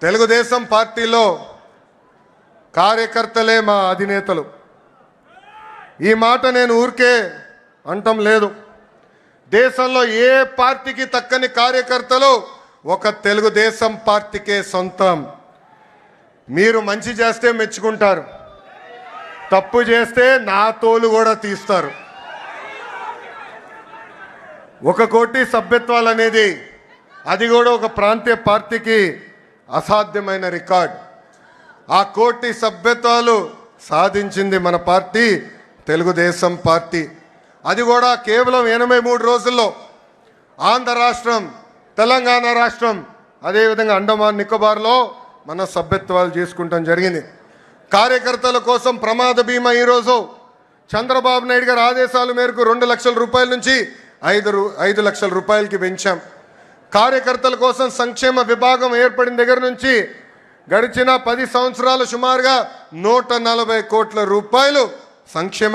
తెలుగుదేశం పార్టీలో కార్యకర్తలే మా అధినేతలు. ఈ మాట నేను ఊరికే అంటం లేదు. దేశంలో ఏ పార్టీకి తక్కని కార్యకర్తలు ఒక తెలుగుదేశం పార్టీకే సొంతం. మీరు మంచి చేస్తే మెచ్చుకుంటారు, తప్పు చేస్తే నా తోలు కూడా తీస్తారు. ఒక కోటి సభ్యత్వాలు అనేది అది కూడా ఒక ప్రాంతీయ పార్టీకి అసాధ్యమైన రికార్డ్. ఆ కోటి సభ్యత్వాలు సాధించింది మన పార్టీ తెలుగుదేశం పార్టీ. అది కూడా కేవలం 83 రోజుల్లో. ఆంధ్ర రాష్ట్రం, తెలంగాణ రాష్ట్రం, అదేవిధంగా అండమాన్ నికోబార్లో మన సభ్యత్వాలు చేసుకుంటాం జరిగింది. కార్యకర్తల కోసం ప్రమాద బీమా ఈరోజు చంద్రబాబు నాయుడు గారి ఆదేశాల మేరకు 2 లక్షల రూపాయల నుంచి 5 లక్షల రూపాయలకి పెంచాం. కార్యకర్తల కోసం సంక్షేమ విభాగం ఏర్పడిన దగ్గర నుంచి గడిచిన 10 సంవత్సరాలు సుమారుగా 140 కోట్ల రూపాయలు సంక్షేమ